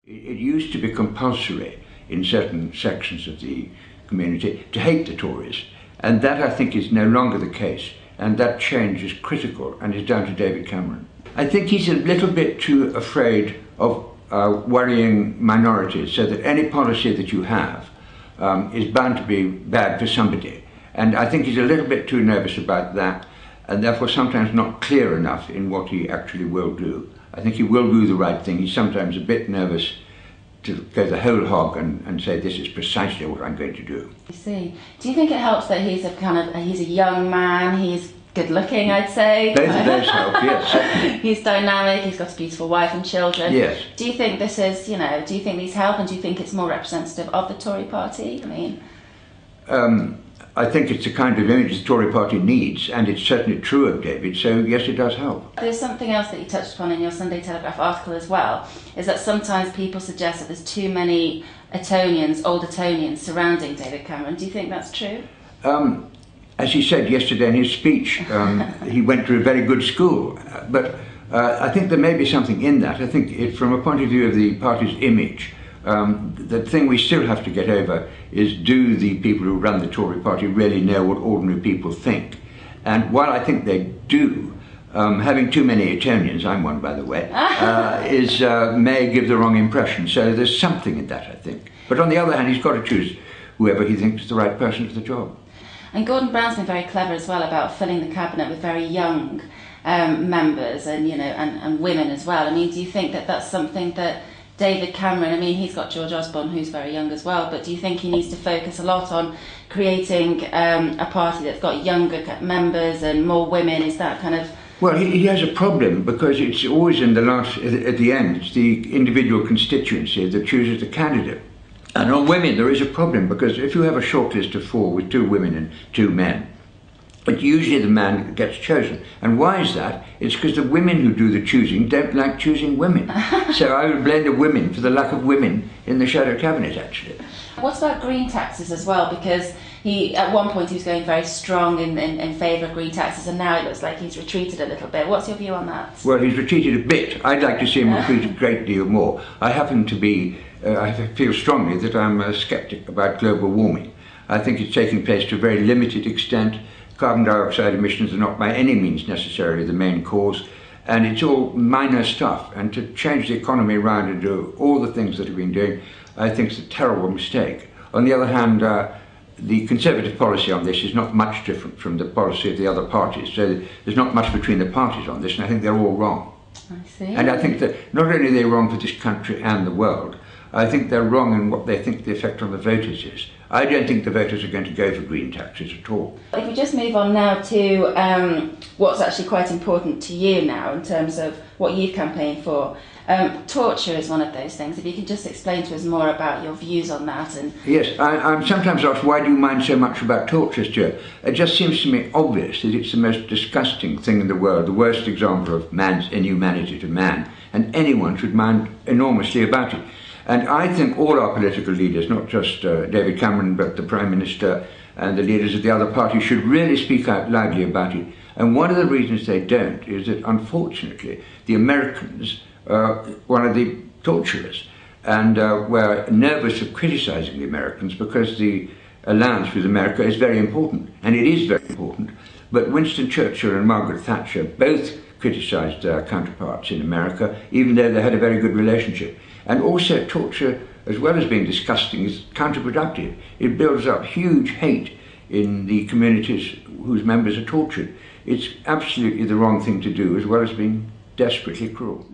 It used to be compulsory in certain sections of the community to hate the Tories, and that I think is no longer the case, and that change is critical and is down to David Cameron. I think he's a little bit too afraid of worrying minorities, so that any policy that you have is bound to be bad for somebody, and I think he's a little bit too nervous about that, and therefore sometimes not clear enough in what he actually will do. I think he will do the right thing. He's sometimes a bit nervous to go the whole hog and say this is precisely what I'm going to do. I see. Do you think it helps that he's a young man, he's good looking, I'd say? Both of those help, yes, certainly. He's dynamic, he's got a beautiful wife and children. Yes. Do you think this is, do you think these help, and do you think it's more representative of the Tory party? I think it's the kind of image the Tory party needs, and it's certainly true of David, so yes, it does help. There's something else that you touched upon in your Sunday Telegraph article as well, is that sometimes people suggest that there's too many Etonians, old Etonians, surrounding David Cameron. Do you think that's true? As he said yesterday in his speech, he went to a very good school, but I think there may be something in that. I think from a point of view of the party's image, the thing we still have to get over is, do the people who run the Tory party really know what ordinary people think? And while I think they do, having too many Etonians, I'm one by the way, may give the wrong impression. So there's something in that, I think. But on the other hand, he's got to choose whoever he thinks is the right person for the job. And Gordon Brown's been very clever as well about filling the cabinet with very young members and, and women as well. Do you think that that's something that David Cameron, he's got George Osborne, who's very young as well, but do you think he needs to focus a lot on creating a party that's got younger members and more women? Is that kind of... Well, he has a problem, because it's always at the end, it's the individual constituency that chooses the candidate. And on women, there is a problem, because if you have a short list of 4 with 2 women and 2 men, it's usually the man that gets chosen. And why is that? It's because the women who do the choosing don't like choosing women. So I would blame the women for the lack of women in the shadow cabinet, actually. What about green taxes as well? Because at one point he was going very strong in favour of green taxes, and now it looks like he's retreated a little bit. What's your view on that? Well, he's retreated a bit. I'd like to see him retreat a great deal more. I happen to be, I feel strongly that I'm a sceptic about global warming. I think it's taking place to a very limited extent. Carbon dioxide emissions are not by any means necessarily the main cause, and it's all minor stuff. And to change the economy around and do all the things that we've been doing, I think is a terrible mistake. On the other hand, the Conservative policy on this is not much different from the policy of the other parties, so there's not much between the parties on this, and I think they're all wrong. I see. And I think that not only are they wrong for this country and the world, I think they're wrong in what they think the effect on the voters is. I don't think the voters are going to go for green taxes at all. If we just move on now to what's actually quite important to you now in terms of what you've campaigned for. Torture is one of those things. If you could just explain to us more about your views on that. Yes, I'm sometimes asked, why do you mind so much about torture, Stuart? It just seems to me obvious that it's the most disgusting thing in the world, the worst example of man's inhumanity to man, and anyone should mind enormously about it. And I think all our political leaders, not just David Cameron, but the Prime Minister and the leaders of the other parties, should really speak out loudly about it. And one of the reasons they don't is that, unfortunately, the Americans are one of the torturers. And we're nervous of criticising the Americans because the alliance with America is very important. And it is very important. But Winston Churchill and Margaret Thatcher both criticised their counterparts in America, even though they had a very good relationship. And also, torture, as well as being disgusting, is counterproductive. It builds up huge hate in the communities whose members are tortured. It's absolutely the wrong thing to do, as well as being desperately cruel.